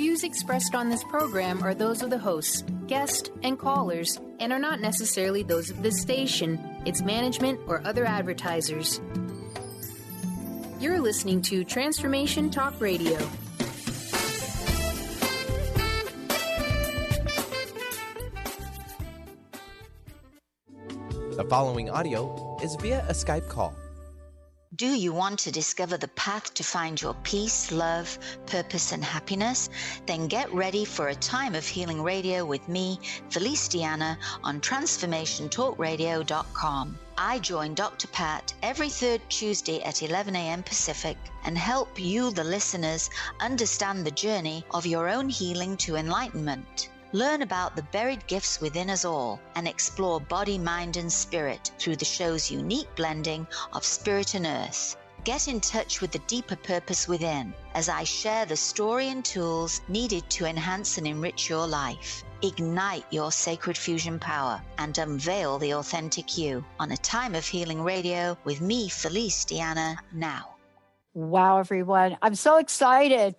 views expressed on this program are those of the hosts, guests, and callers, and are not necessarily those of this station, its management, or other advertisers. You're listening to Transformation Talk Radio. The following audio is via a Skype call. Do you want to discover the path to find your peace, love, purpose, and happiness? Then get ready for a time of healing radio with me, Felice DiAnna, on TransformationTalkRadio.com. I join Dr. Pat every third Tuesday at 11 a.m. Pacific and help you, the listeners, understand the journey of your own healing to enlightenment. Learn about the buried gifts within us all and explore body, mind, and spirit through the show's unique blending of spirit and earth. Get in touch with the deeper purpose within as I share the story and tools needed to enhance and enrich your life. Ignite your sacred fusion power and unveil the authentic you on A Time of Healing Radio with me, Felice DiAnna, now. Wow, everyone. I'm so excited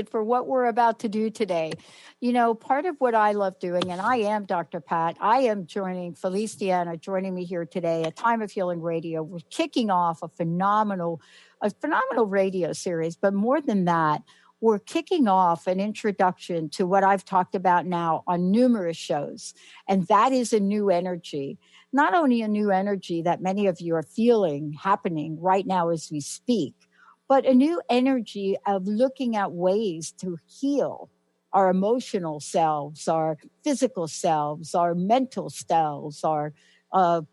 for what we're about to do today. You know, part of what I love doing, and I am Dr. Pat, I am joining Felice DiAnna, joining me here today, A Time of Healing Radio. We're kicking off a phenomenal radio series, but more than that, we're kicking off an introduction to what I've talked about now on numerous shows, and that is a new energy. Not only a new energy that many of you are feeling happening right now as we speak, but a new energy of looking at ways to heal our emotional selves, our physical selves, our mental selves, our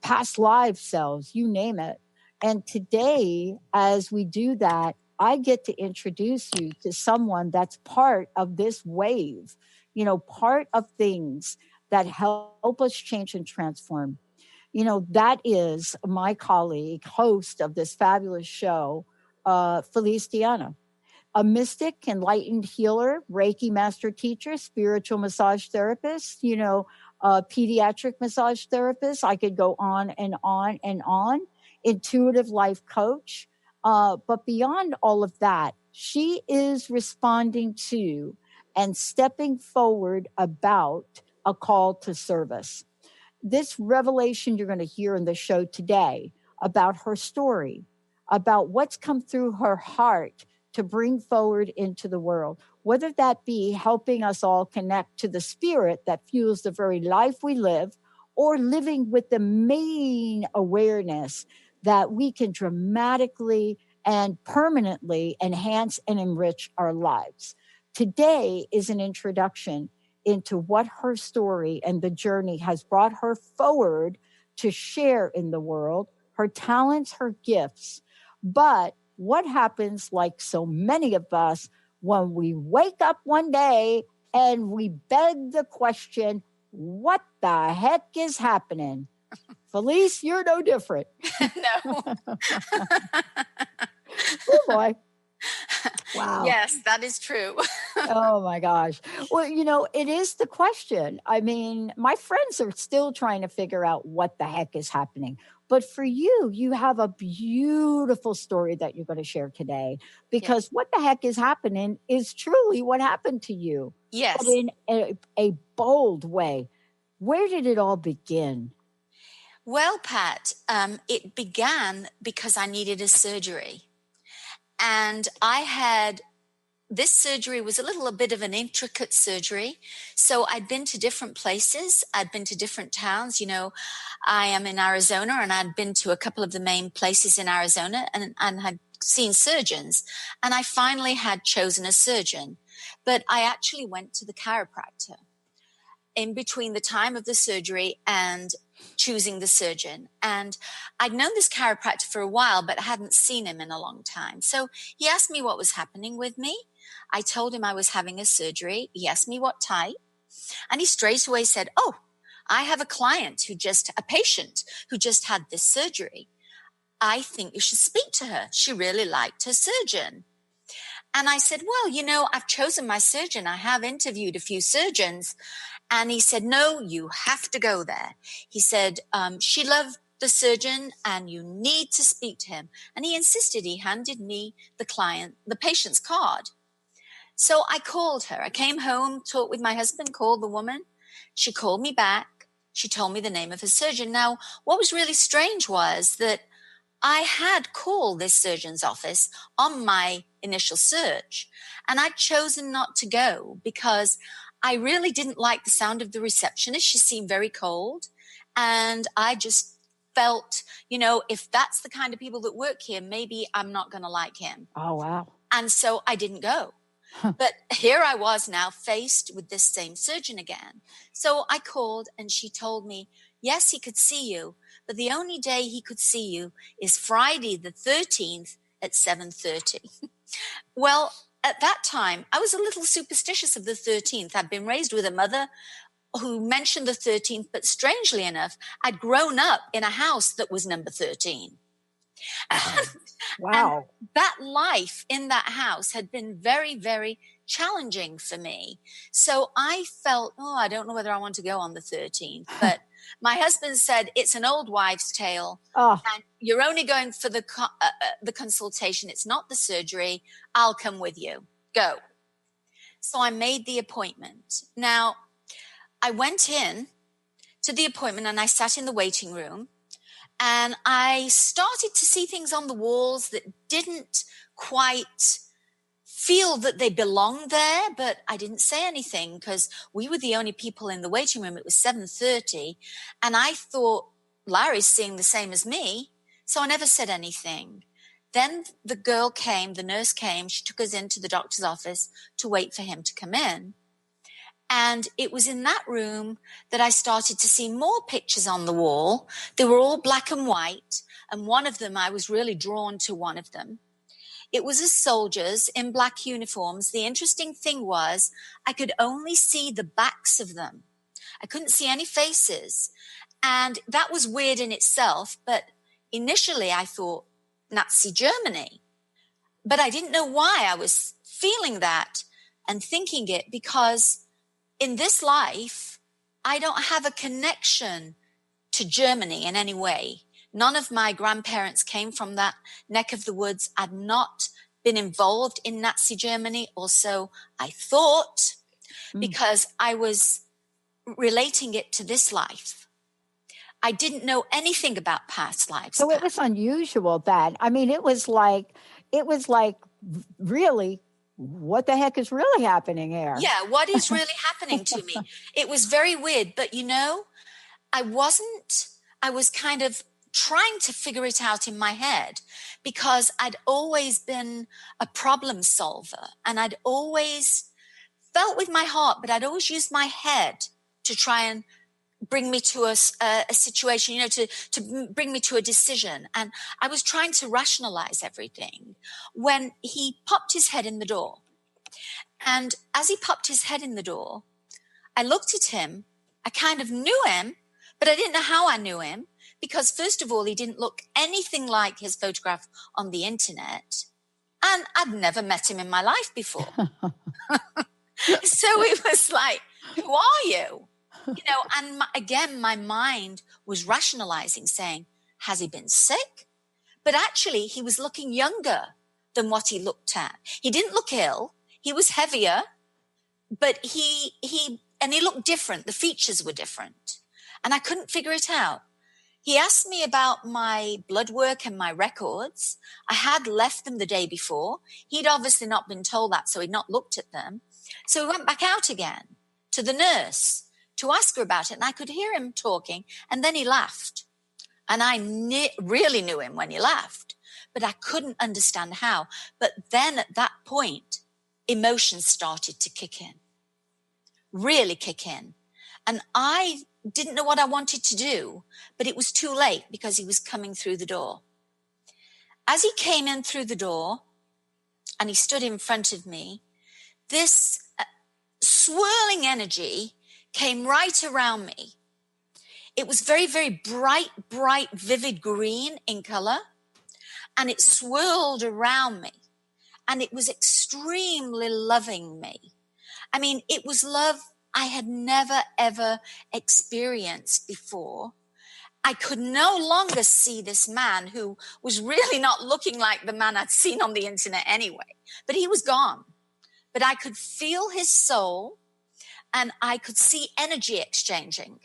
past life selves, you name it. And today, as we do that, I get to introduce you to someone that's part of this wave, you know, part of things that help us change and transform. You know, that is my colleague, host of this fabulous show, Felice DiAnna, a mystic, enlightened healer, Reiki master teacher, spiritual massage therapist, you know, pediatric massage therapist. I could go on and on and on. Intuitive life coach. But beyond all of that, she is responding to and stepping forward about a call to service. This revelation you're going to hear in the show today about her story, about what's come through her heart to bring forward into the world, whether that be helping us all connect to the spirit that fuels the very life we live, or living with the main awareness that we can dramatically and permanently enhance and enrich our lives. Today is an introduction into what her story and the journey has brought her forward to share in the world, her talents, her gifts. But what happens, like so many of us, when we wake up one day and we beg the question, what the heck is happening? Felice, you're no different. No. Oh, boy. Wow. Yes, that is true. Oh, my gosh. Well, you know, it is the question. I mean, my friends are still trying to figure out what the heck is happening. But for you, you have a beautiful story that you're going to share today, because what the heck is happening is truly what happened to you. Yes. But in a bold way. Where did it all begin? Well, Pat, it began because I needed a surgery. And this surgery was a bit of an intricate surgery. So I'd been to different places. I'd been to different towns. You know, I am in Arizona, and I'd been to a couple of the main places in Arizona and had seen surgeons. And I finally had chosen a surgeon. But I actually went to the chiropractor in between the time of the surgery and choosing the surgeon. And I'd known this chiropractor for a while, but hadn't seen him in a long time. So he asked me what was happening with me. I told him I was having a surgery. He asked me what type. And he straight away said, oh, I have a patient who just had this surgery. I think you should speak to her. She really liked her surgeon. And I said, well, you know, I've chosen my surgeon. I have interviewed a few surgeons. And he said, no, you have to go there. He said, she loved the surgeon and you need to speak to him. And he insisted. He handed me the patient's card. So I called her. I came home, talked with my husband, called the woman. She called me back. She told me the name of her surgeon. Now, what was really strange was that I had called this surgeon's office on my initial search, and I'd chosen not to go because I really didn't like the sound of the receptionist. She seemed very cold, and I just felt, if that's the kind of people that work here, maybe I'm not going to like him. Oh, wow. And so I didn't go. But here I was now faced with this same surgeon again. So I called, and she told me, yes, he could see you, but the only day he could see you is Friday the 13th at 7:30. Well, at that time, I was a little superstitious of the 13th. I'd been raised with a mother who mentioned the 13th, but strangely enough, I'd grown up in a house that was number 13. Wow. And that life in that house had been very, very challenging for me. So I felt, I don't know whether I want to go on the 13th. But my husband said, it's an old wives' tale. Oh. And you're only going for the consultation. It's not the surgery. I'll come with you. Go. So I made the appointment. Now, I went in to the appointment and I sat in the waiting room. And I started to see things on the walls that didn't quite feel that they belonged there, but I didn't say anything because we were the only people in the waiting room. It was 7:30, and I thought Larry's seeing the same as me, so I never said anything. Then the nurse came, she took us into the doctor's office to wait for him to come in. And it was in that room that I started to see more pictures on the wall. They were all black and white. And one of them, I was really drawn to one of them. It was of soldiers in black uniforms. The interesting thing was I could only see the backs of them. I couldn't see any faces. And that was weird in itself. But initially I thought Nazi Germany. But I didn't know why I was feeling that and thinking it, because in this life, I don't have a connection to Germany in any way. None of my grandparents came from that neck of the woods. I'd not been involved in Nazi Germany, or so I thought, because I was relating it to this life. I didn't know anything about past lives. So it was unusual that, I mean, it was like really, what the heck is really happening here? Yeah, what is really happening to me? It was very weird, but I was kind of trying to figure it out in my head, because I'd always been a problem solver, and I'd always felt with my heart, but I'd always used my head to try and bring me to a situation, to bring me to a decision. And I was trying to rationalize everything when he popped his head in the door. And as he popped his head in the door, I looked at him. I kind of knew him, but I didn't know how I knew him, because first of all, he didn't look anything like his photograph on the internet. And I'd never met him in my life before. So it was like, who are you? And again, my mind was rationalizing, saying, has he been sick? But actually, he was looking younger than what he looked at. He didn't look ill. He was heavier, but he looked different. The features were different, and I couldn't figure it out. He asked me about my blood work and my records. I had left them the day before. He'd obviously not been told that, so he'd not looked at them. So we went back out again to the nurse to ask her about it, and I could hear him talking, and then he laughed. And I really knew him when he laughed, but I couldn't understand how. But then at that point, emotions started to kick in, really kick in. And I didn't know what I wanted to do, but it was too late, because he was coming through the door. As he came in through the door and he stood in front of me, this swirling energy came right around me. It was very, very bright, vivid green in color, and it swirled around me, and it was extremely loving me. I mean, it was love I had never, ever experienced before. I could no longer see this man, who was really not looking like the man I'd seen on the internet anyway, but he was gone. but I could feel his soul and I could see energy exchanging.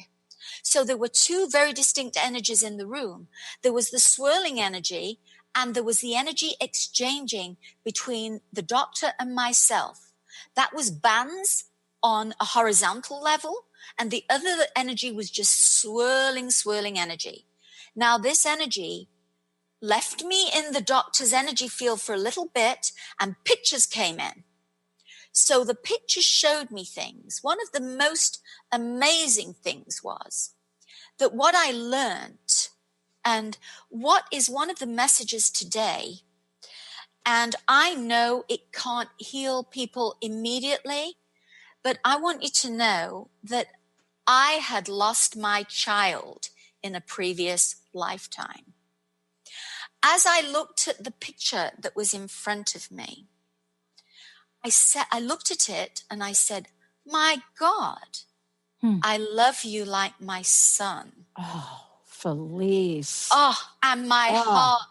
So there were two very distinct energies in the room. There was the swirling energy and there was the energy exchanging between the doctor and myself. That was bands on a horizontal level, and the other energy was just swirling energy. Now, this energy left me in the doctor's energy field for a little bit, and pictures came in. So the pictures showed me things. One of the most amazing things was that what I learned, and what is one of the messages today, and I know it can't heal people immediately, but I want you to know that I had lost my child in a previous lifetime. As I looked at the picture that was in front of me, I looked at it and I said, my God, I love you like my son. Oh, Felice. Oh, and my heart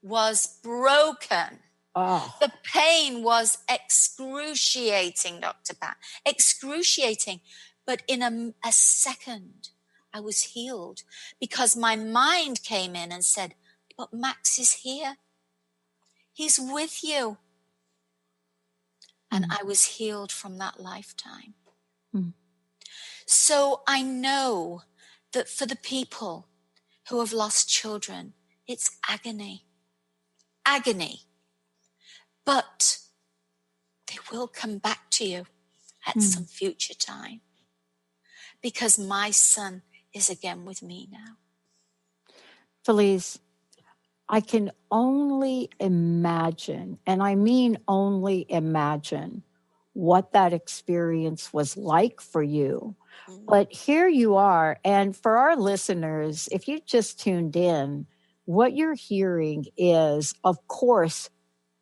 was broken. Oh. The pain was excruciating, Dr. Pat, excruciating. But in a second, I was healed because my mind came in and said, but Max is here. He's with you. And I was healed from that lifetime. So I know that for the people who have lost children, it's agony. Agony. But they will come back to you at some future time because my son is again with me now. Felice, I can only imagine, and I mean only imagine, what that experience was like for you. But here you are. And for our listeners, if you just tuned in, what you're hearing is, of course,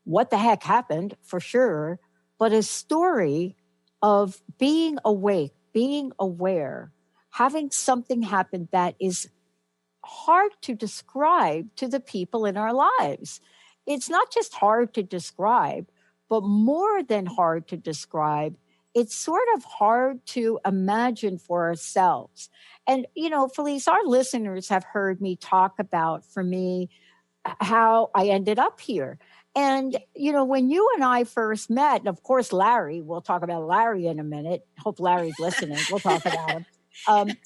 what the heck happened for sure, but a story of being awake, being aware, having something happen that is hard to describe to the people in our lives. It's not just hard to describe, but more than hard to describe, it's sort of hard to imagine for ourselves. And, you know, Felice, our listeners have heard me talk about, for me, how I ended up here. And, you know, when you and I first met, and of course, Larry, we'll talk about Larry in a minute. Hope Larry's listening. We'll talk about him.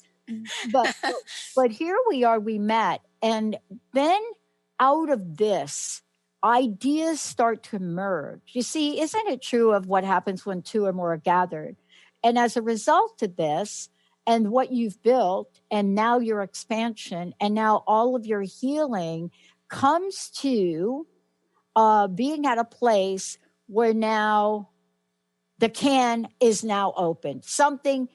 But here we are, we met. And then out of this, ideas start to emerge. You see, isn't it true of what happens when two or more are gathered? And as a result of this, and what you've built, and now your expansion, and now all of your healing comes to being at a place where now the can is now open. Something's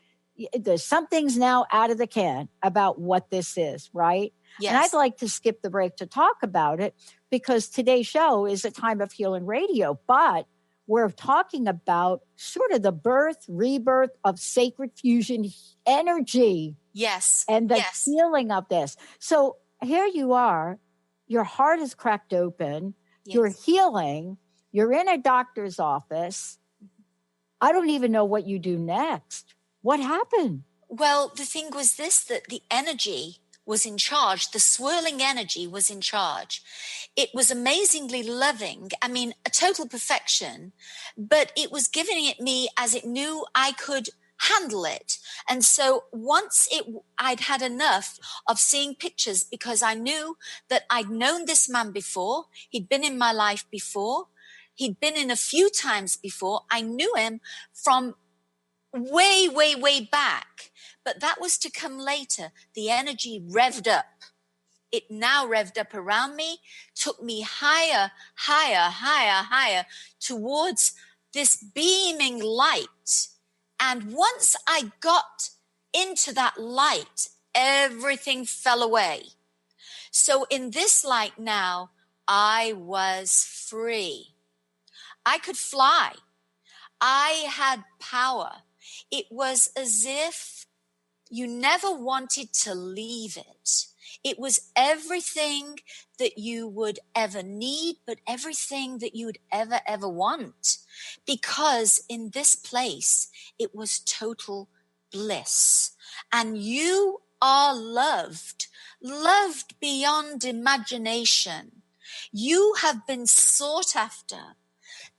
now out of the can about what this is, right? Yes. And I'd like to skip the break to talk about it because today's show is a time of healing radio, but we're talking about sort of the birth, rebirth of sacred fusion energy. Yes. And the healing of this. So here you are, your heart is cracked open, you're healing, you're in a doctor's office. I don't even know what you do next. What happened? Well, the thing was this, that the energy was in charge. The swirling energy was in charge. It was amazingly loving. I mean, a total perfection, but it was giving it me as it knew I could handle it. And so once I'd had enough of seeing pictures because I knew that I'd known this man before. He'd been in my life before. He'd been in a few times before. I knew him from way back, but that was to come later. The energy revved up. It now revved up around me, took me higher towards this beaming light. And once I got into that light, everything fell away. So in this light now, I was free. I could fly. I had power. It was as if you never wanted to leave it. It was everything that you would ever need, but everything that you would ever want. Because in this place, it was total bliss. And you are loved beyond imagination. You have been sought after.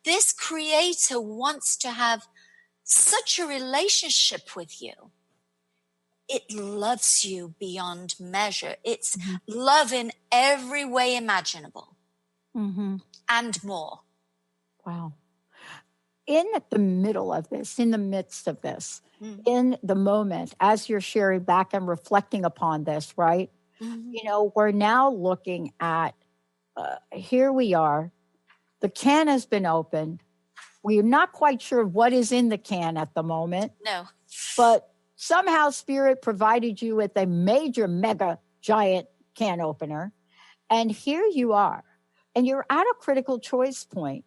This creator wants to have such a relationship with you. It loves you beyond measure. It's love in every way imaginable and more. Wow. In the middle of this, in the midst of this, in the moment, as you're sharing back and reflecting upon this, right? You know, we're now looking at, here we are, the can has been opened. We're not quite sure what is in the can at the moment. No. But somehow Spirit provided you with a major, mega, giant can opener. And here you are. And you're at a critical choice point,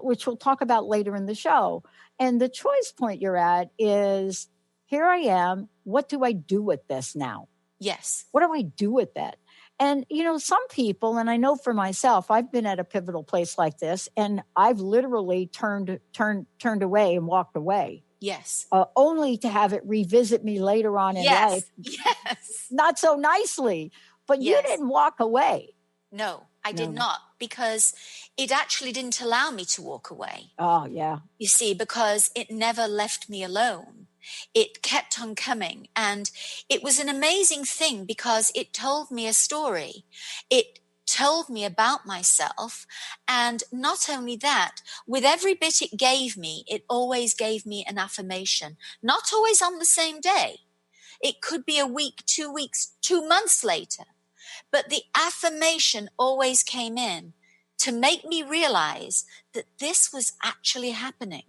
which we'll talk about later in the show. And the choice point you're at is, here I am. What do I do with this now? Yes. What do I do with that? And, you know, some people, and I know for myself, I've been at a pivotal place like this, and I've literally turned away and walked away. Yes. Only to have it revisit me later on in life. Yes. Not so nicely, but you didn't walk away. No, I did not, because it actually didn't allow me to walk away. Oh, yeah. You see, because it never left me alone. It kept on coming. And it was an amazing thing because it told me a story. It told me about myself. And not only that, with every bit it gave me, it always gave me an affirmation. Not always on the same day. It could be a week, 2 weeks, 2 months later. But the affirmation always came in to make me realize that this was actually happening.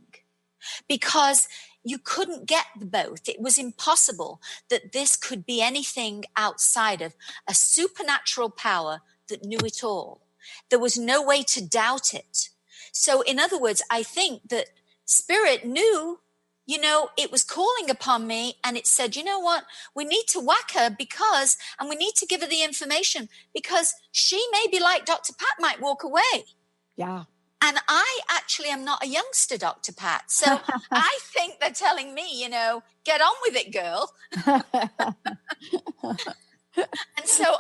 Because you couldn't get both. It was impossible that this could be anything outside of a supernatural power that knew it all. There was no way to doubt it. So in other words, I think that Spirit knew, you know, it was calling upon me, and it said, you know what, we need to whack her and we need to give her the information because she may be like Dr. Pat might walk away. Yeah. And I actually am not a youngster, Dr. Pat. So I think they're telling me, you know, get on with it, girl. And so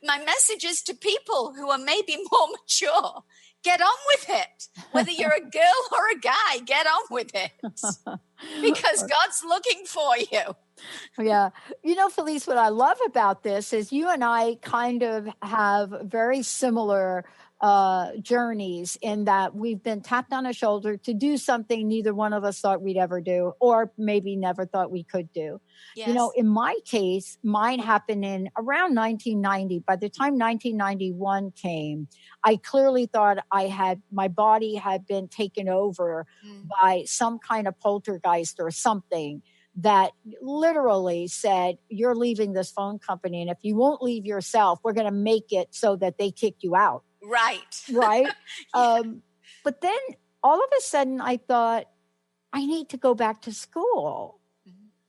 my message is to people who are maybe more mature, get on with it. Whether you're a girl or a guy, get on with it. Because God's looking for you. Yeah. You know, Felice, what I love about this is you and I kind of have very similar journeys in that we've been tapped on a shoulder to do something neither one of us thought we'd ever do, or maybe never thought we could do. Yes. You know, in my case, mine happened in around 1990. By the time 1991 came, I clearly thought my body had been taken over by some kind of poltergeist or something that literally said, you're leaving this phone company. And if you won't leave yourself, we're going to make it so that they kick you out. Right. Right. But then all of a sudden I thought, I need to go back to school.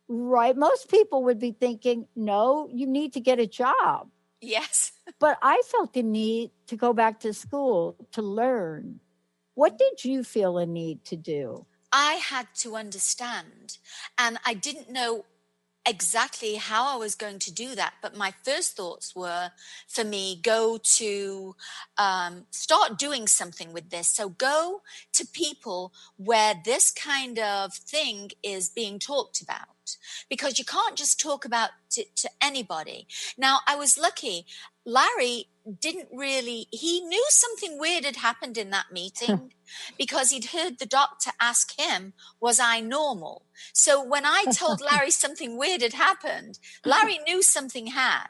Right. Most people would be thinking, no, you need to get a job. Yes. But I felt the need to go back to school to learn. What did you feel a need to do? I had to understand, and I didn't know exactly how I was going to do that. But my first thoughts were, for me, go to start doing something with this. So go to people where this kind of thing is being talked about, because you can't just talk about it to anybody. Now, I was lucky. Larry he knew something weird had happened in that meeting because he'd heard the doctor ask him, was I normal? So when I told Larry something weird had happened, Larry knew something had,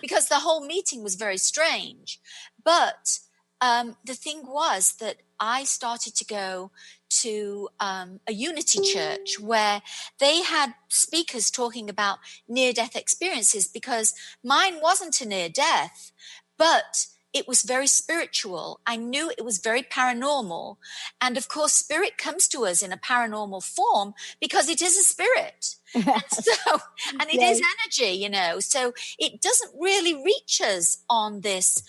because the whole meeting was very strange. But the thing was that I started to go to a Unity church where they had speakers talking about near-death experiences, because mine wasn't a near-death, but it was very spiritual. I knew it was very paranormal. And of course, spirit comes to us in a paranormal form because it is a spirit. And so, and it is energy, you know, so it doesn't really reach us on this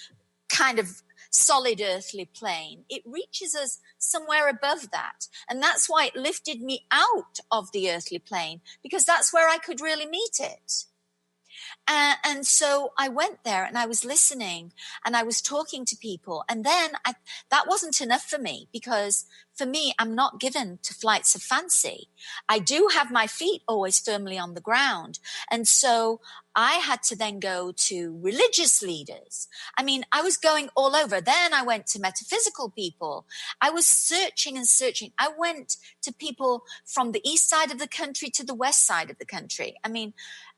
kind of solid earthly plane. It reaches us somewhere above that. And that's why it lifted me out of the earthly plane, because that's where I could really meet it. And so I went there and I was listening and I was talking to people. And then that wasn't enough for me, because for me, I'm not given to flights of fancy. I do have my feet always firmly on the ground. And so I had to then go to religious leaders. I mean, I was going all over. Then I went to metaphysical people. I was searching and searching. I went to people from the east side of the country to the west side of the country. I mean,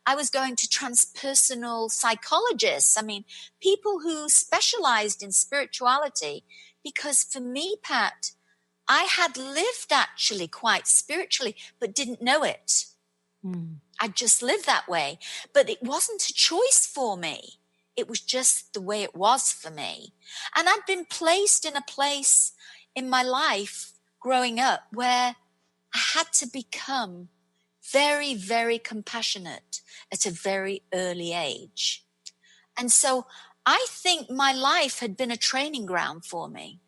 I was going to transpersonal psychologists. I mean, people who specialized in spirituality, because for me, Pat, I had lived actually quite spiritually, but didn't know it. I just lived that way, but it wasn't a choice for me. It was just the way it was for me. And I'd been placed in a place in my life growing up where I had to become very, very compassionate at a very early age. And so I think my life had been a training ground for me.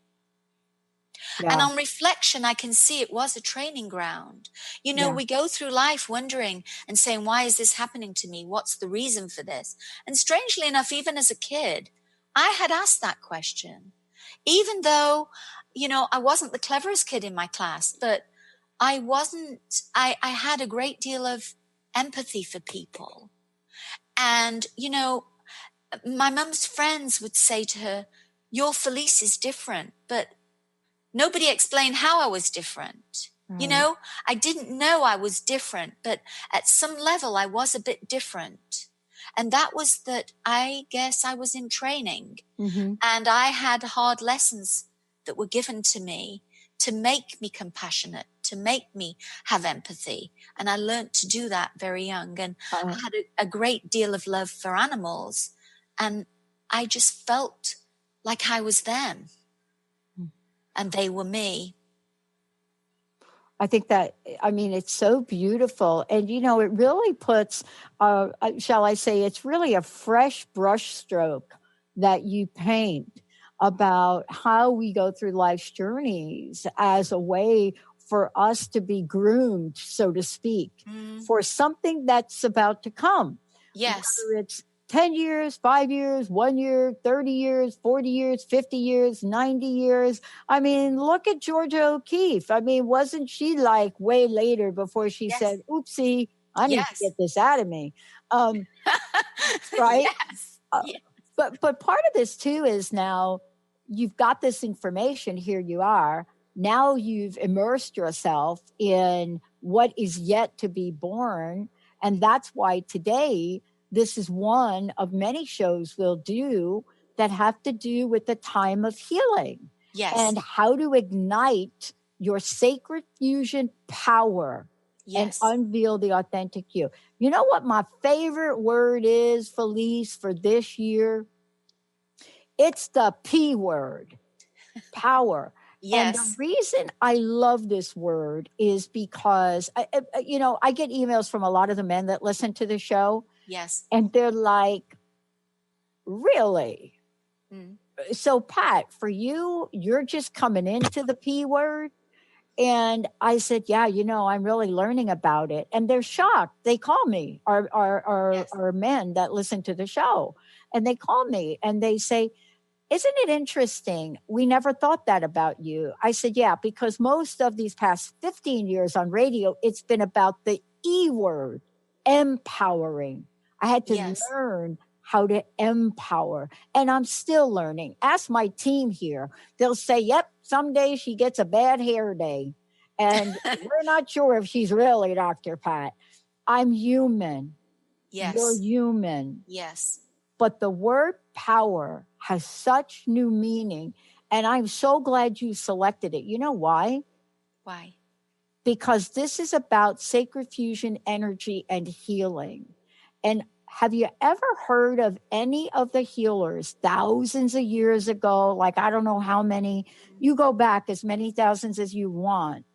Yeah. And on reflection, I can see it was a training ground. You know, we go through life wondering and saying, why is this happening to me? What's the reason for this? And strangely enough, even as a kid, I had asked that question. Even though, you know, I wasn't the cleverest kid in my class, but I had a great deal of empathy for people. And, you know, my mum's friends would say to her, your Felice is different, but nobody explained how I was different. Right. You know, I didn't know I was different, but at some level I was a bit different. And that was that I guess I was in training, and I had hard lessons that were given to me to make me compassionate, to make me have empathy. And I learned to do that very young. And I had a great deal of love for animals. And I just felt like I was them and they were me. I think that, I mean, it's so beautiful. And, you know, it really puts, shall I say, it's really a fresh brush stroke that you paint about how we go through life's journeys as a way for us to be groomed, so to speak, for something that's about to come. Yes. Whether it's 10 years, 5 years, 1 year, 30 years, 40 years, 50 years, 90 years. I mean, look at Georgia O'Keeffe. I mean, wasn't she like way later before she said, oopsie, I need to get this out of me. Right? Yes. But part of this too is now you've got this information, here you are. Now you've immersed yourself in what is yet to be born. And that's why today, this is one of many shows we'll do that have to do with the time of healing. Yes. And how to ignite your sacred fusion power and unveil the authentic you. You know what my favorite word is, Felice, for this year? It's the P word, power. Yes. And the reason I love this word is because, I get emails from a lot of the men that listen to the show. Yes. And they're like, really? So, Pat, for you, you're just coming into the P word? And I said, yeah, I'm really learning about it. And they're shocked. They call me, our men that listen to the show. And they call me and they say, isn't it interesting? We never thought that about you. I said, yeah, because most of these past 15 years on radio, it's been about the E word, empowering. I had to learn how to empower. And I'm still learning. Ask my team here. They'll say, yep, someday she gets a bad hair day. And we're not sure if she's really Dr. Pat. I'm human. Yes. You're human. Yes. But the word power has such new meaning. And I'm so glad you selected it. You know why? Why? Because this is about sacred fusion energy and healing. And have you ever heard of any of the healers thousands of years ago? Like, I don't know how many, you go back as many thousands as you want,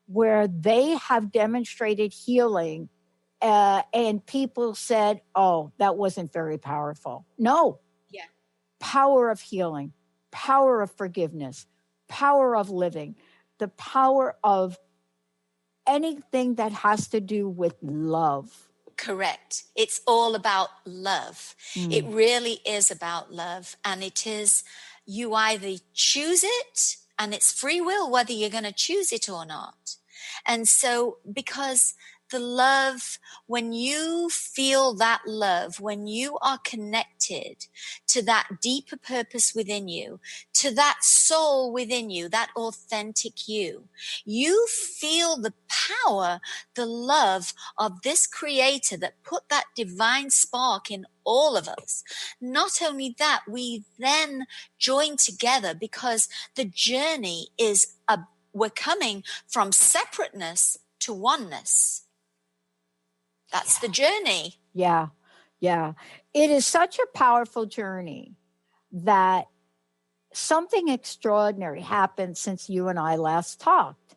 where they have demonstrated healing and people said, oh, that wasn't very powerful. No. Yeah. Power of healing, power of forgiveness, power of living, the power of anything that has to do with love. Correct. It's all about love. It really is about love. And it is, you either choose it, and it's free will whether you're going to choose it or not. And so, because the love, when you feel that love, when you are connected to that deeper purpose within you, to that soul within you, that authentic you feel the power, the love of this creator that put that divine spark in all of us. Not only that, we then join together because the journey is we're coming from separateness to oneness. That's the journey. Yeah. Yeah. It is such a powerful journey that something extraordinary happened since you and I last talked.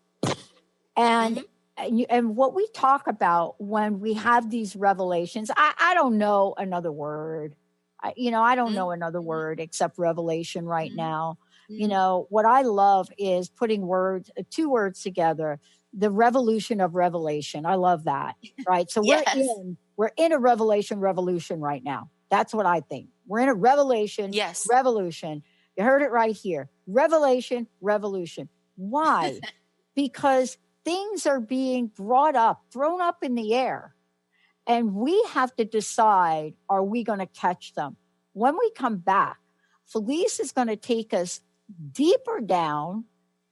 And and what we talk about when we have these revelations, I don't know another word. I don't know another word except revelation right now. You know, what I love is putting two words together. The revolution of revelation. I love that. Right. So Yes. we're in a revelation right now. That's what I think. We're in a revelation revolution. You heard it right here. Revelation. Why? Because things are being thrown up in the air. And we have to decide, are we going to catch them? When we come back, Felice is going to take us deeper down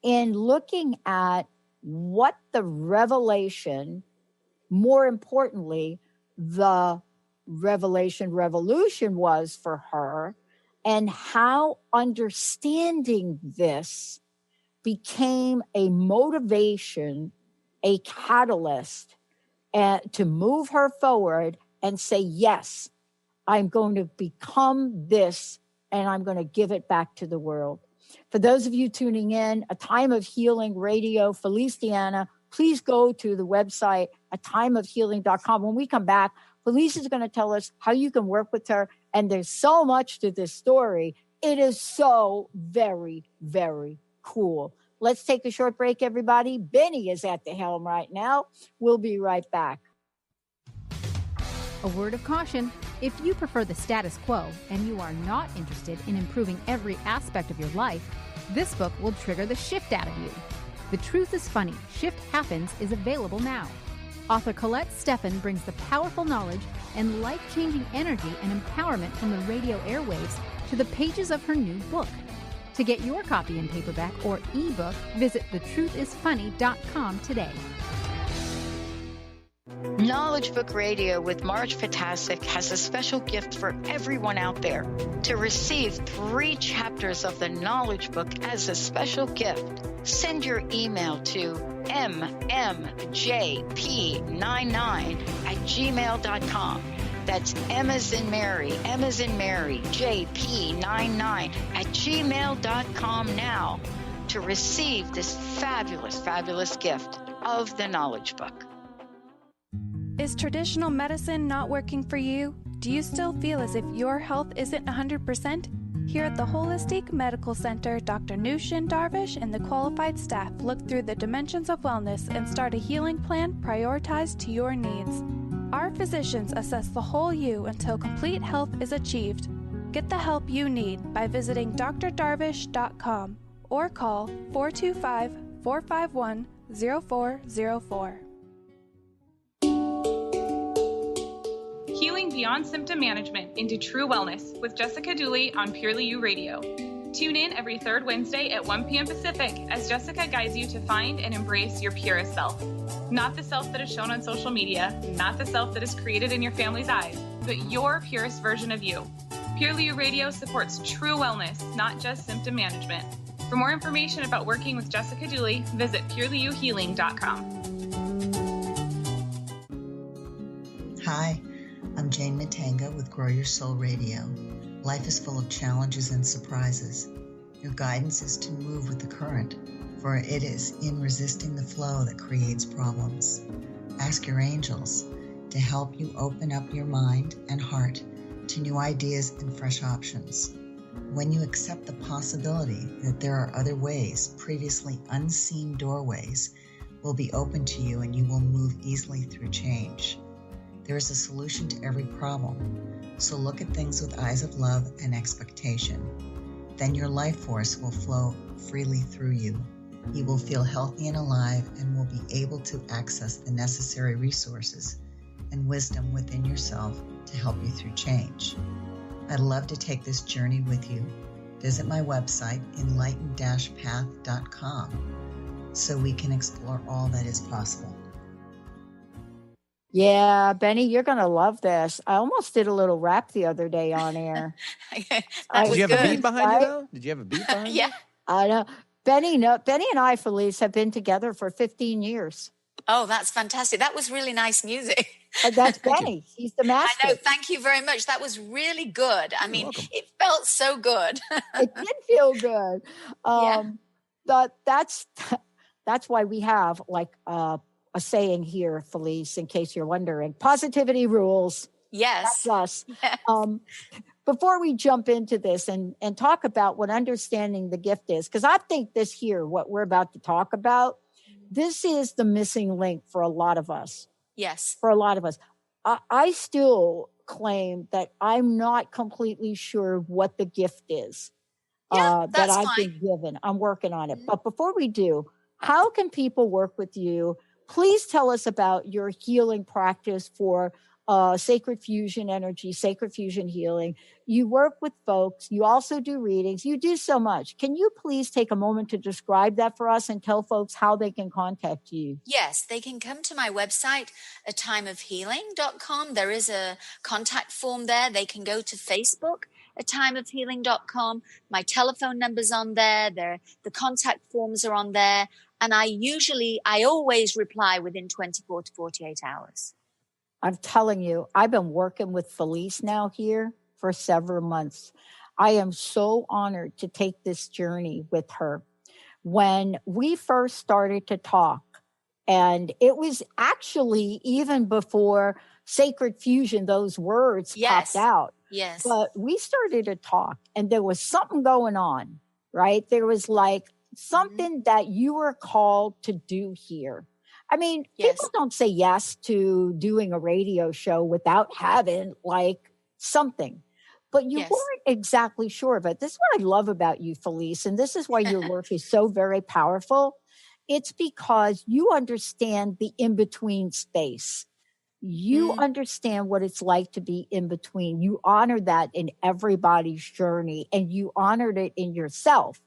in looking at what the revelation, more importantly, the revolution was for her, and how understanding this became a motivation, a catalyst to move her forward and say, yes, I'm going to become this and I'm going to give it back to the world. For those of you tuning in, A Time of Healing Radio, Felice DiAnna, please go to the website, atimeofhealing.com. When we come back, Felice is going to tell us how you can work with her. And there's so much to this story. It is so very, very cool. Let's take a short break, everybody. Benny is at the helm right now. We'll be right back. A word of caution. If you prefer the status quo and you are not interested in improving every aspect of your life, this book will trigger the shift out of you. The Truth is Funny, Shift Happens is available now. Author Colette Steffen brings the powerful knowledge and life-changing energy and empowerment from the radio airwaves to the pages of her new book. To get your copy in paperback or ebook, visit thetruthisfunny.com today. Knowledge Book Radio with Marge Potasic has a special gift for everyone out there. To receive 3 chapters of the Knowledge Book as a special gift, send your email to mmjp99@gmail.com. That's M as in Mary, JP99@gmail.com now to receive this fabulous, fabulous gift of the Knowledge Book. Is traditional medicine not working for you? Do you still feel as if your health isn't 100%? Here at the Holistic Medical Center, Dr. Nushin Darvish and the qualified staff look through the dimensions of wellness and start a healing plan prioritized to your needs. Our physicians assess the whole you until complete health is achieved. Get the help you need by visiting drdarvish.com or call 425-451-0404. Healing Beyond Symptom Management into True Wellness with Jessica Dooley on Purely You Radio. Tune in every third Wednesday at 1 p.m. Pacific as Jessica guides you to find and embrace your purest self. Not the self that is shown on social media, not the self that is created in your family's eyes, but your purest version of you. Purely You Radio supports true wellness, not just symptom management. For more information about working with Jessica Dooley, visit purelyyouhealing.com. Hi, I'm Jane Matanga with Grow Your Soul Radio. Life is full of challenges and surprises. Your guidance is to move with the current, for it is in resisting the flow that creates problems. Ask your angels to help you open up your mind and heart to new ideas and fresh options. When you accept the possibility that there are other ways, previously unseen doorways will be open to you and you will move easily through change. There is a solution to every problem, so look at things with eyes of love and expectation. Then your life force will flow freely through you. You will feel healthy and alive and will be able to access the necessary resources and wisdom within yourself to help you through change. I'd love to take this journey with you. Visit my website, enlightened-path.com, so we can explore all that is possible. Yeah, Benny, you're going to love this. I almost did a little rap the other day on air. That was Did you have good. a beat behind Right? you, though? Did you have a beat behind Yeah. you? I know. Benny and I, Felice, have been together for 15 years. Oh, that's fantastic. That was really nice music. That's Thank you. Benny. He's the master. I know. Thank you very much. That was really good. I mean, welcome. it felt so good. It did feel good. Yeah. But that's why we have like a saying here, Felice, in case you're wondering. Positivity rules. Yes. That's us. Yes. Before we jump into this and talk about what understanding the gift is, because I think this here, what we're about to talk about, this is the missing link for a lot of us. Yes. For a lot of us. I still claim that I'm not completely sure what the gift is that that's I've fine. been given. I'm working on it. But before we do, how can people work with you? Please tell us about your healing practice for sacred fusion energy, sacred fusion healing. You work with folks. You also do readings. You do so much. Can you please take a moment to describe that for us and tell folks how they can contact you? Yes, they can come to my website, atimeofhealing.com. There is a contact form there. They can go to Facebook, atimeofhealing.com. My telephone number's on there. The contact forms are on there. And I always reply within 24 to 48 hours. I'm telling you, I've been working with Felice now here for several months. I am so honored to take this journey with her. When we first started to talk, and it was actually even before sacred fusion, those words popped out. Yes. But we started to talk and there was something going on, right? There was like something that you were called to do here. I mean, people don't say yes to doing a radio show without having like something, but you weren't exactly sure of it. This is what I love about you, Felice, and this is why your work is so very powerful. It's because you understand the in-between space. You understand what it's like to be in between. You honor that in everybody's journey, and you honored it in yourself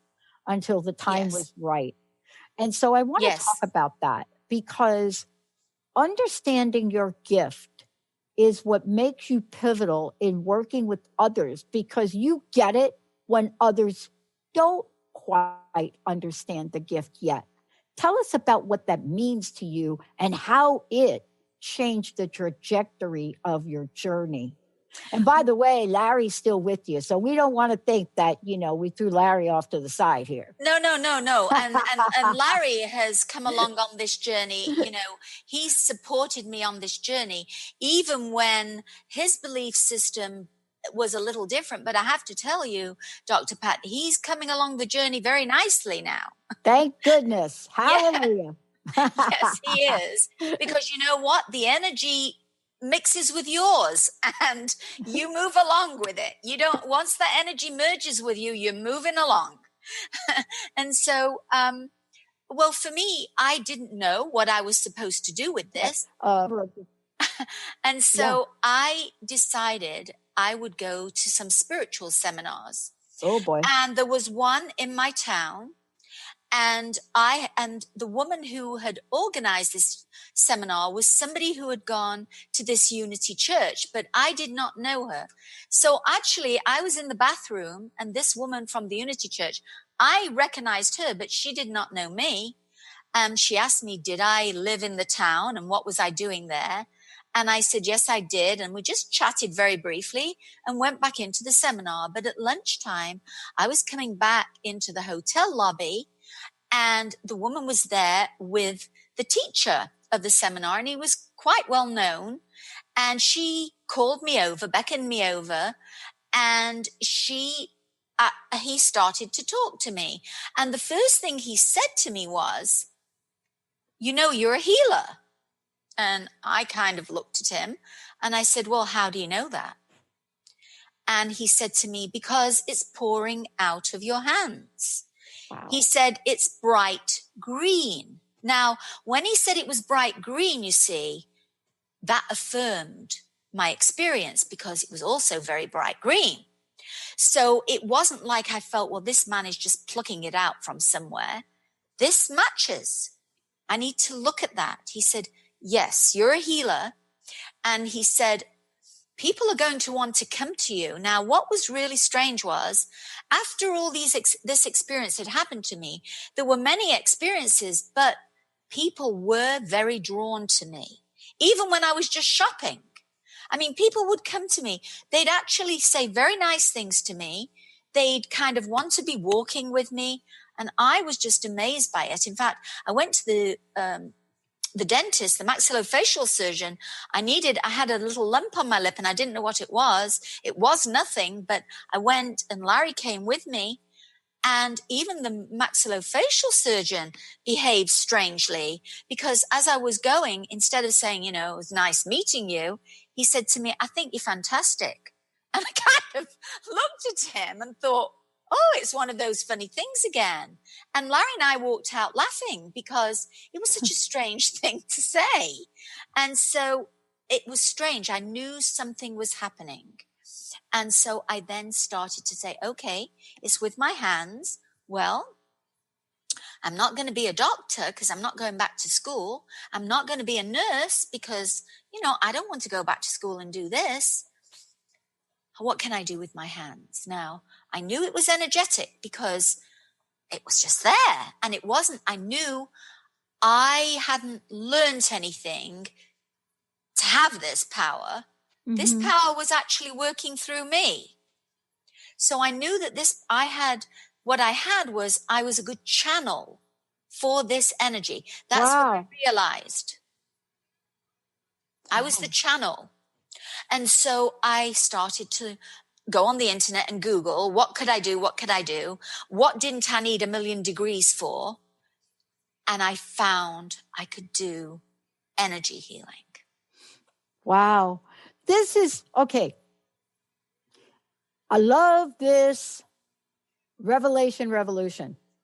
until the time was right. And so I want to talk about that, because understanding your gift is what makes you pivotal in working with others, because you get it when others don't quite understand the gift yet. Tell us about what that means to you and how it changed the trajectory of your journey. And by the way, Larry's still with you. So we don't want to think that, we threw Larry off to the side here. No. And Larry has come along on this journey. He's supported me on this journey, even when his belief system was a little different. But I have to tell you, Dr. Pat, he's coming along the journey very nicely now. Thank goodness. Hallelujah. Yes, he is. Because you know what? The energy mixes with yours and you move along with it. Once that energy merges with you, you're moving along. And so, for me, I didn't know what I was supposed to do with this. And so I decided I would go to some spiritual seminars. Oh boy. And there was one in my town. And the woman who had organized this seminar was somebody who had gone to this Unity church, but I did not know her. So actually I was in the bathroom and this woman from the Unity church, I recognized her, but she did not know me. She asked me, did I live in the town and what was I doing there? And I said, yes, I did. And we just chatted very briefly and went back into the seminar. But at lunchtime, I was coming back into the hotel lobby, and the woman was there with the teacher of the seminar, and he was quite well known. And she called me over, beckoned me over, and he started to talk to me. And the first thing he said to me was, you're a healer. And I kind of looked at him and I said, well, how do you know that? And he said to me, because it's pouring out of your hands. Wow. He said, it's bright green. Now, when he said it was bright green, you see, that affirmed my experience because it was also very bright green. So it wasn't like I felt, well, this man is just plucking it out from somewhere. This matches. I need to look at that. He said, yes, you're a healer. And he said, people are going to want to come to you. Now, what was really strange was, after all this experience had happened to me, there were many experiences, but people were very drawn to me. Even when I was just shopping. I mean, people would come to me. They'd actually say very nice things to me. They'd kind of want to be walking with me. And I was just amazed by it. In fact, I went to the dentist, the maxillofacial surgeon. I had a little lump on my lip and I didn't know what it was. It was nothing, but I went and Larry came with me. And even the maxillofacial surgeon behaved strangely because as I was going, instead of saying, it was nice meeting you, he said to me, I think you're fantastic. And I kind of looked at him and thought, oh, it's one of those funny things again. And Larry and I walked out laughing because it was such a strange thing to say. And so it was strange. I knew something was happening. And so I then started to say, okay, it's with my hands. Well, I'm not going to be a doctor because I'm not going back to school. I'm not going to be a nurse because, I don't want to go back to school and do this. What can I do with my hands? Now, I knew it was energetic because it was just there. And it wasn't, I knew I hadn't learned anything to have this power. Mm-hmm. This power was actually working through me. So I knew that I was a good channel for this energy. That's what I realized. I was the channel. And so I started to go on the internet and Google, what could I do? What could I do? What didn't I need 1 million degrees for? And I found I could do energy healing. Wow. This is, okay. I love this revolution,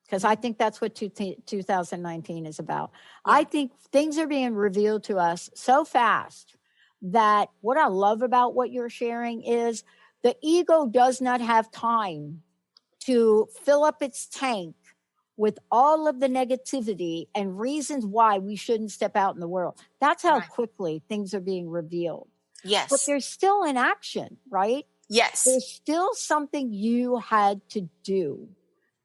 because I think that's what 2019 is about. Yeah. I think things are being revealed to us so fast that what I love about what you're sharing is the ego does not have time to fill up its tank with all of the negativity and reasons why we shouldn't step out in the world. That's how quickly things are being revealed. Yes. But there's still an action, right? Yes. There's still something you had to do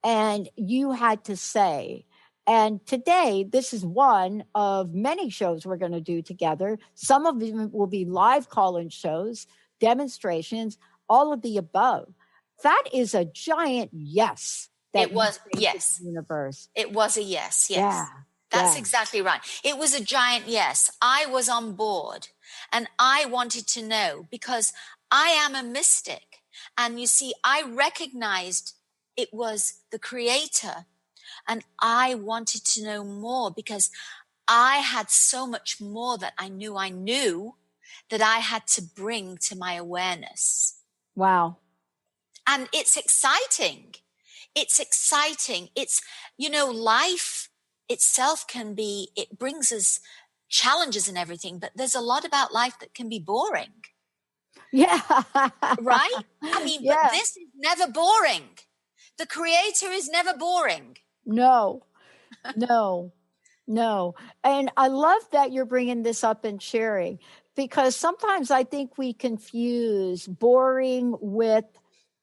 and you had to say. And today, this is one of many shows we're going to do together. Some of them will be live call-in shows, demonstrations, all of the above. That is a giant yes. It was, yes. Universe. It was a yes, yes. Yeah. That's exactly right. It was a giant yes. I was on board and I wanted to know because I am a mystic. And you see, I recognized it was the creator and I wanted to know more because I had so much more that I knew that I had to bring to my awareness. Wow. And it's exciting. It's exciting. It's, life itself it brings us challenges and everything, but there's a lot about life that can be boring. Yeah. Right? I mean, but this is never boring. The creator is never boring. No. And I love that you're bringing this up and sharing, because sometimes I think we confuse boring with,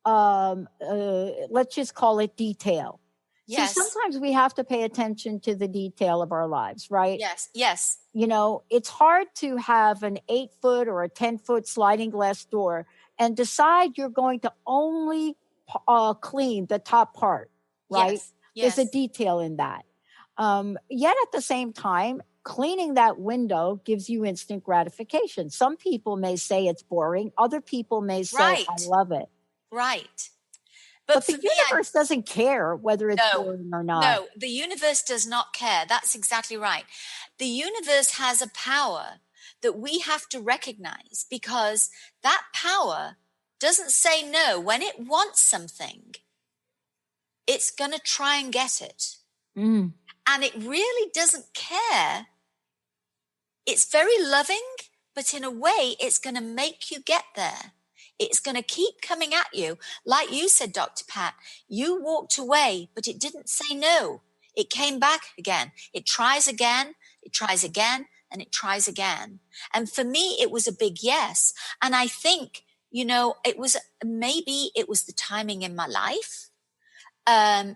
let's just call it detail. Yes. See, sometimes we have to pay attention to the detail of our lives, right? Yes. Yes. You know, it's hard to have an 8-foot or a 10-foot sliding glass door and decide you're going to only clean the top part, right? Yes. Yes. There's a detail in that. Yet at the same time, cleaning that window gives you instant gratification. Some people may say it's boring. Other people may say, Right. I love it. Right. But for the me, universe doesn't care whether it's boring or not. No, the universe does not care. That's exactly right. The universe has a power that we have to recognize, because that power doesn't say no. When it wants something, it's going to try and get it. Mm. And it really doesn't care. It's very loving, but in a way, it's going to make you get there. It's going to keep coming at you. Like you said, Dr. Pat, you walked away, but it didn't say no. It came back again. It tries again, it tries again, and it tries again. And for me, it was a big yes. And I think, you know, maybe it was the timing in my life.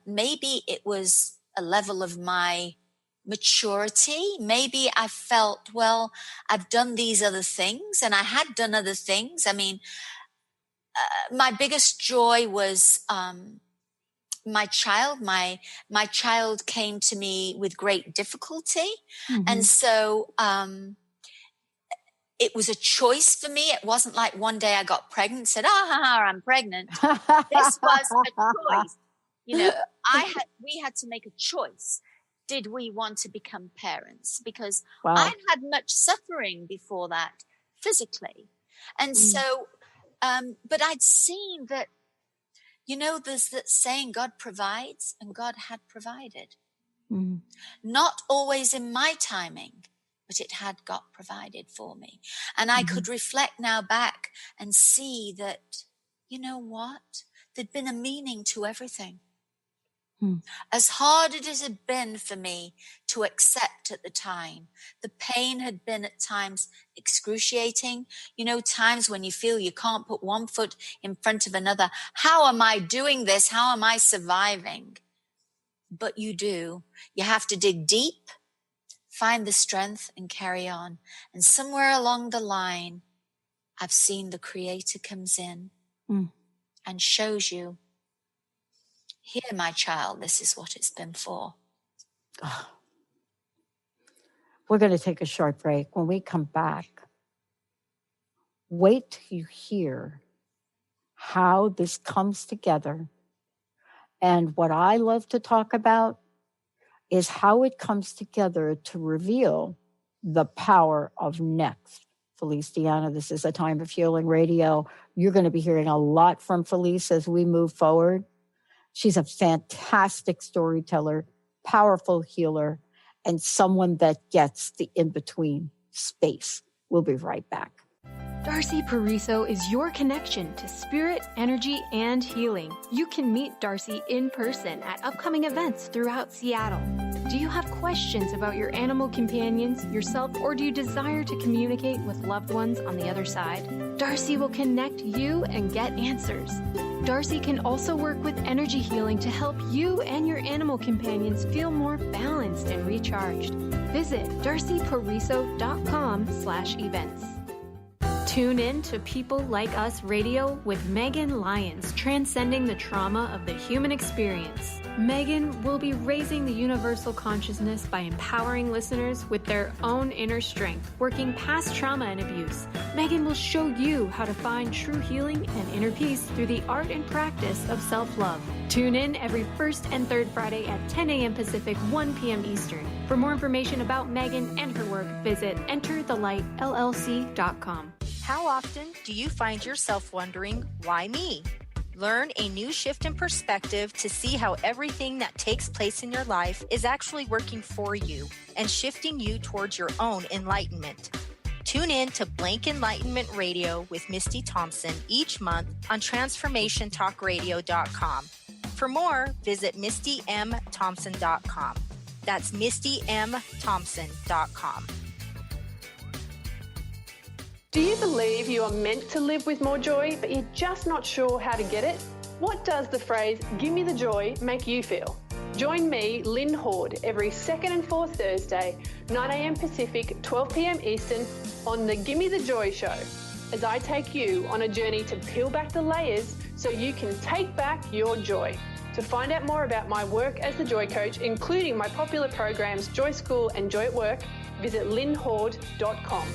Maybe it was a level of my maturity. Maybe I felt, well, I've done these other things, and I had done other things. I mean, my biggest joy was my child. My child came to me with great difficulty. Mm-hmm. And so it was a choice for me. It wasn't like one day I got pregnant and said, I'm pregnant. This was a choice. You know, we had to make a choice. Did we want to become parents? Because I'd had much suffering before that physically. And so, but I'd seen that, you know, there's that saying, God provides, and God had provided. Mm. Not always in my timing, but it had got provided for me. And I could reflect now back and see that, you know what? There'd been a meaning to everything. As hard as it had been for me to accept at the time, the pain had been at times excruciating. You know, times when you feel you can't put one foot in front of another. How am I doing this? How am I surviving? But you do. You have to dig deep, find the strength, and carry on. And somewhere along the line, I've seen the Creator comes in and shows you, here, my child, this is what it's been for. We're going to take a short break. When we come back, wait till you hear how this comes together. And what I love to talk about is how it comes together to reveal the power of next. Felice, DiAnna, this is a Time of Healing Radio. You're going to be hearing a lot from Felice as we move forward. She's a fantastic storyteller, powerful healer, and someone that gets the in-between space. We'll be right back. Darcy Pariso is your connection to spirit, energy, and healing. You can meet Darcy in person at upcoming events throughout Seattle. Do you have questions about your animal companions, yourself, or do you desire to communicate with loved ones on the other side? Darcy will connect you and get answers. Darcy can also work with energy healing to help you and your animal companions feel more balanced and recharged. Visit darcypariso.com/events. Tune in to People Like Us Radio with Megan Lyons, transcending the trauma of the human experience. Megan will be raising the universal consciousness by empowering listeners with their own inner strength, working past trauma and abuse. Megan will show you how to find true healing and inner peace through the art and practice of self-love. Tune in every first and third Friday at 10 a.m. Pacific, 1 p.m. Eastern. For more information about Megan and her work, visit enterthelightllc.com. How often do you find yourself wondering, why me? Learn a new shift in perspective to see how everything that takes place in your life is actually working for you and shifting you towards your own enlightenment. Tune in to Blank Enlightenment Radio with Misty Thompson each month on TransformationTalkRadio.com. For more, visit MistyMThompson.com. That's MistyMThompson.com. Do you believe you are meant to live with more joy, but you're just not sure how to get it? What does the phrase, "give me the joy," make you feel? Join me, Lynn Horde, every second and fourth Thursday, 9 a.m. Pacific, 12 p.m. Eastern, on the Gimme the Joy Show, as I take you on a journey to peel back the layers so you can take back your joy. To find out more about my work as the Joy Coach, including my popular programs Joy School and Joy at Work, visit lynnhorde.com.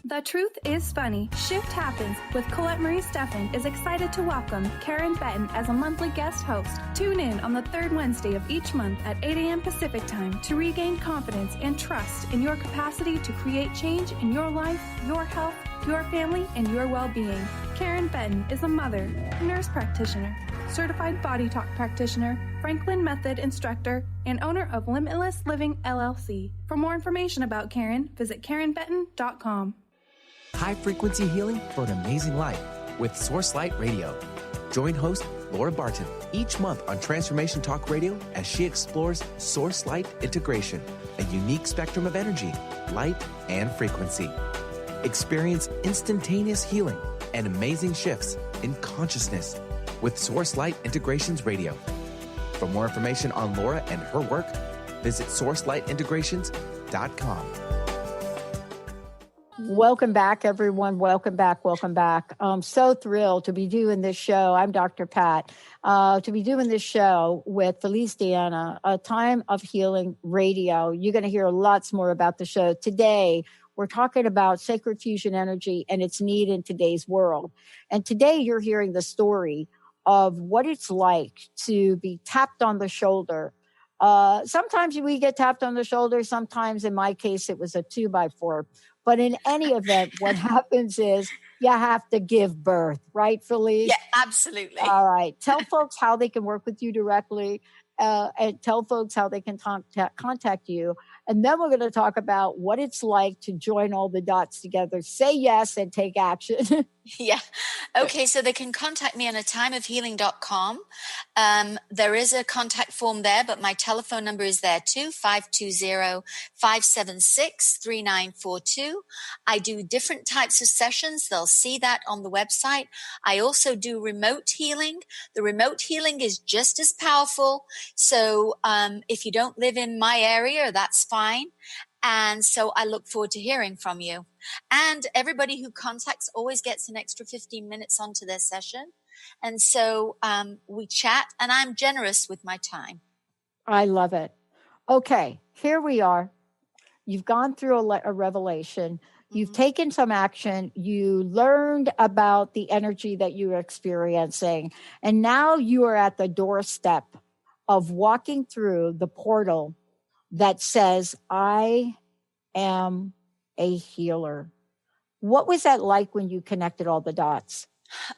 The Truth is Funny. Shift Happens with Colette Marie Steffen is excited to welcome Karen Benton as a monthly guest host. Tune in on the third Wednesday of each month at 8 a.m. Pacific Time to regain confidence and trust in your capacity to create change in your life, your health, your family, and your well-being. Karen Benton is a mother, nurse practitioner, certified body talk practitioner, Franklin Method instructor, and owner of Limitless Living LLC. For more information about Karen, visit KarenBenton.com. High-frequency healing for an amazing life with Source Light Radio. Join host Laura Barton each month on Transformation Talk Radio as she explores Source Light integration, a unique spectrum of energy, light, and frequency. Experience instantaneous healing and amazing shifts in consciousness with Source Light Integrations Radio. For more information on Laura and her work, visit sourcelightintegrations.com. Welcome back, everyone. Welcome back. Welcome back. I'm so thrilled to be doing this show. I'm Dr. Pat, to be doing this show with Felice, DiAnna, a Time of Healing Radio. You're going to hear lots more about the show. Today, we're talking about sacred fusion energy and its need in today's world. And today, you're hearing the story of what it's like to be tapped on the shoulder. Sometimes we get tapped on the shoulder. Sometimes, in my case, it was a 2x4. But in any event, what happens is you have to give birth, right, Felice? Yeah, absolutely. All right. Tell folks how they can work with you directly, and tell folks how they can contact you. And then we're going to talk about what it's like to join all the dots together, say yes, and take action. Yeah. Okay. So they can contact me on timeofhealing.com. There is a contact form there, but my telephone number is there too, 520-576-3942. I do different types of sessions. They'll see that on the website. I also do remote healing. The remote healing is just as powerful. So if you don't live in my area, that's fine. And so I look forward to hearing from you. And everybody who contacts always gets an extra 15 minutes onto their session. And so we chat, and I'm generous with my time. I love it. Okay, here we are. You've gone through a revelation. You've taken some action. You learned about the energy that you were experiencing. And now you are at the doorstep of walking through the portal that says, I am a healer. What was that like when you connected all the dots?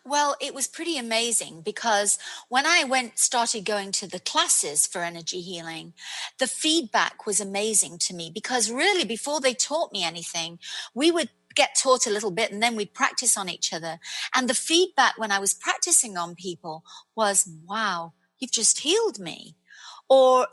Well, it was pretty amazing because when I started going to the classes for energy healing, the feedback was amazing to me because really before they taught me anything, we would get taught a little bit and then we'd practice on each other. And the feedback when I was practicing on people was, wow, you've just healed me. Or,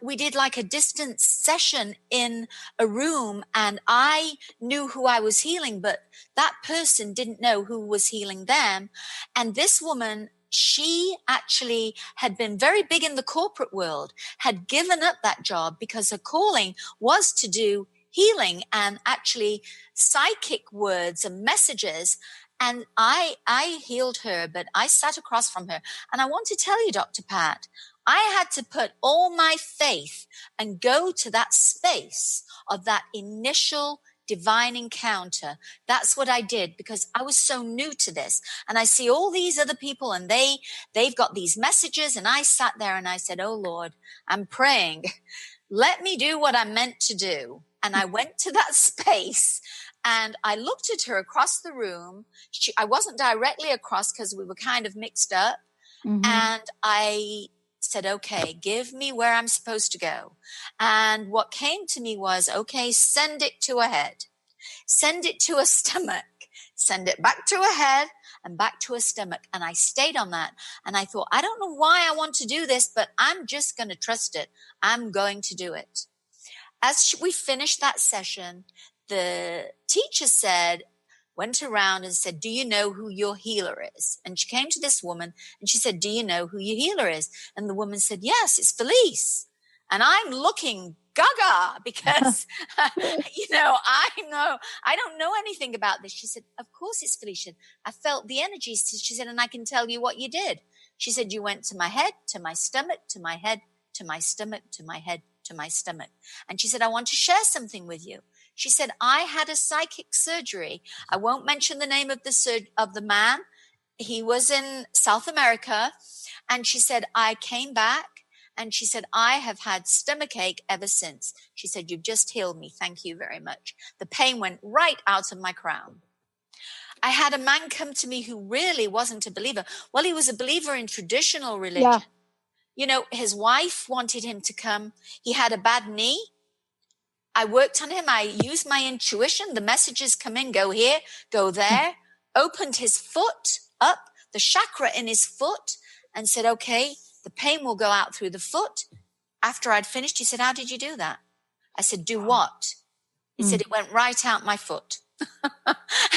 we did like a distance session in a room and I knew who I was healing, but that person didn't know who was healing them. And this woman, she actually had been very big in the corporate world, had given up that job because her calling was to do healing and actually psychic words and messages. And I healed her, but I sat across from her. And I want to tell you, Dr. Pat, I had to put all my faith and go to that space of that initial divine encounter. That's what I did because I was so new to this. And I see all these other people and they've got these messages. And I sat there and I said, oh, Lord, I'm praying. Let me do what I'm meant to do. And I went to that space and I looked at her across the room. I wasn't directly across because we were kind of mixed up. Mm-hmm. And I said, okay, give me where I'm supposed to go. And what came to me was, okay, send it to a head, send it to a stomach, send it back to a head and back to a stomach. And I stayed on that. And I thought, I don't know why I want to do this, but I'm just going to trust it. I'm going to do it. As we finished that session, the teacher said, went around and said, do you know who your healer is? And she came to this woman and she said, do you know who your healer is? And the woman said, yes, it's Felice. And I'm looking gaga because, I don't know anything about this. She said, of course it's Felice. I felt the energy. She said, and I can tell you what you did. She said, you went to my head, to my stomach, to my head, to my stomach, to my head, to my stomach. And she said, I want to share something with you. She said, I had a psychic surgery. I won't mention the name of the man. He was in South America. And she said, I came back. And she said, I have had stomach ache ever since. She said, you've just healed me. Thank you very much. The pain went right out of my crown. I had a man come to me who really wasn't a believer. Well, he was a believer in traditional religion. Yeah. His wife wanted him to come. He had a bad knee. I worked on him. I used my intuition. The messages come in, go here, go there. Opened his foot up, the chakra in his foot, and said, okay, the pain will go out through the foot. After I'd finished, he said, how did you do that? I said, do what? He said, it went right out my foot.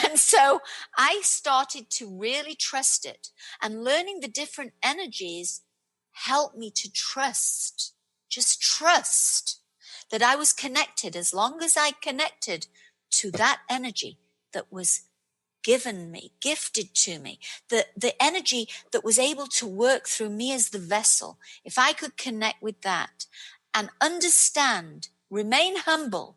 And so I started to really trust it. And learning the different energies helped me to just trust that I was connected. As long as I connected to that energy that was given me, gifted to me, the energy that was able to work through me as the vessel, if I could connect with that and understand, remain humble,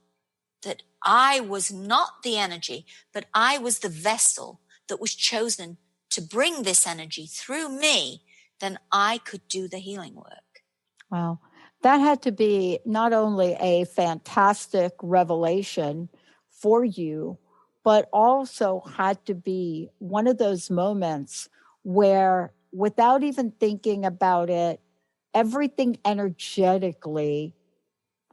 that I was not the energy, but I was the vessel that was chosen to bring this energy through me, then I could do the healing work. Wow. That had to be not only a fantastic revelation for you, but also had to be one of those moments where, without even thinking about it, everything energetically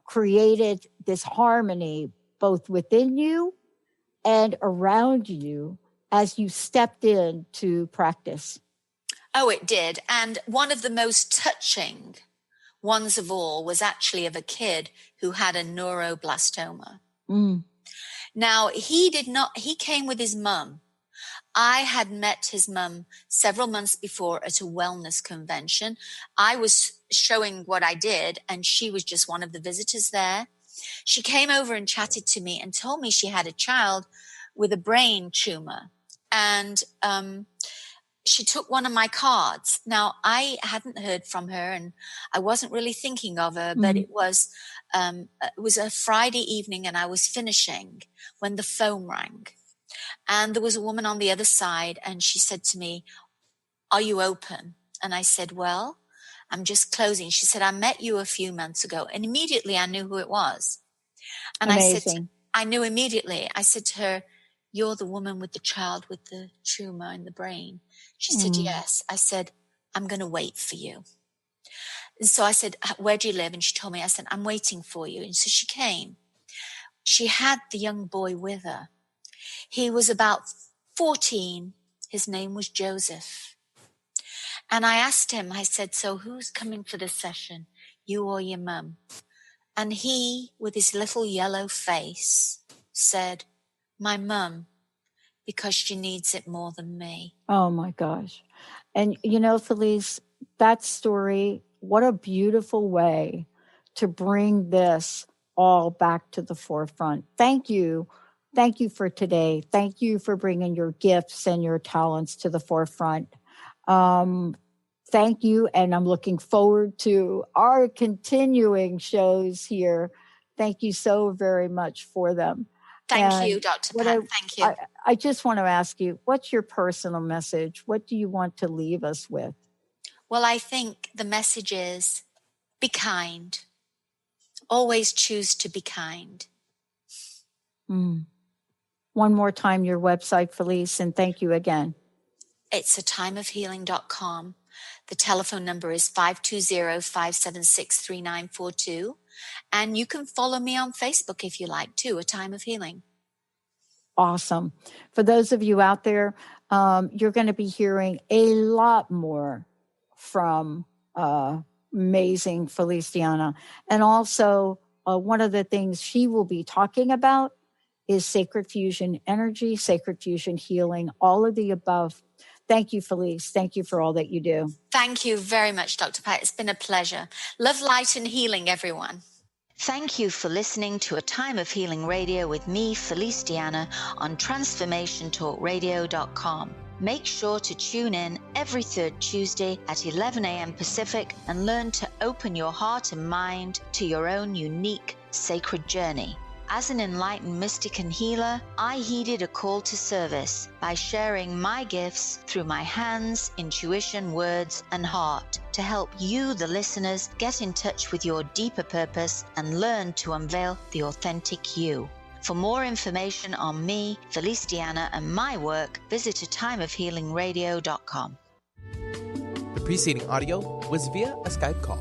created this harmony both within you and around you as you stepped in to practice. Oh, it did. And one of the most touching ones of all was actually of a kid who had a neuroblastoma. Now, he came with his mum. I had met his mum several months before at a wellness convention. I was showing what I did, and she was just one of the visitors there. She came over and chatted to me and told me she had a child with a brain tumor. And she took one of my cards. Now, I hadn't heard from her and I wasn't really thinking of her, but it was a Friday evening and I was finishing when the phone rang. And there was a woman on the other side and she said to me, are you open? And I said, well, I'm just closing. She said, I met you a few months ago. And immediately I knew who it was. And Amazing. I knew immediately. I said to her, you're the woman with the child with the tumor in the brain. She said, yes. I said, I'm going to wait for you. And so I said, where do you live? And she told me. I said, I'm waiting for you. And so she came. She had the young boy with her. He was about 14. His name was Joseph. And I asked him, I said, so who's coming for this session? You or your mum? And he, with his little yellow face, said, my mum, because she needs it more than me. Oh my gosh. And Felice, that story, what a beautiful way to bring this all back to the forefront. Thank you. Thank you for today. Thank you for bringing your gifts and your talents to the forefront. Thank you. And I'm looking forward to our continuing shows here. Thank you so very much for them. Thank you, Dr. Pat. Thank you. I just want to ask you, what's your personal message? What do you want to leave us with? Well, I think the message is be kind. Always choose to be kind. One more time, your website, Felice, and thank you again. It's atimeofhealing.com. The telephone number is 520-576-3942. And you can follow me on Facebook if you like too, A Time of Healing. Awesome. For those of you out there, you're going to be hearing a lot more from amazing Felice DiAnna. And also, one of the things she will be talking about is Sacred Fusion Energy, Sacred Fusion Healing, all of the above. Thank you, Felice. Thank you for all that you do. Thank you very much, Dr. Pat. It's been a pleasure. Love, light, and healing, everyone. Thank you for listening to A Time of Healing Radio with me, Felice DiAnna, on TransformationTalkRadio.com. Make sure to tune in every third Tuesday at 11 a.m. Pacific and learn to open your heart and mind to your own unique sacred journey. As an enlightened mystic and healer, I heeded a call to service by sharing my gifts through my hands, intuition, words, and heart to help you, the listeners, get in touch with your deeper purpose and learn to unveil the authentic you. For more information on me, Felice DiAnna, and my work, visit ATimeOfHealingRadio.com. The preceding audio was via a Skype call.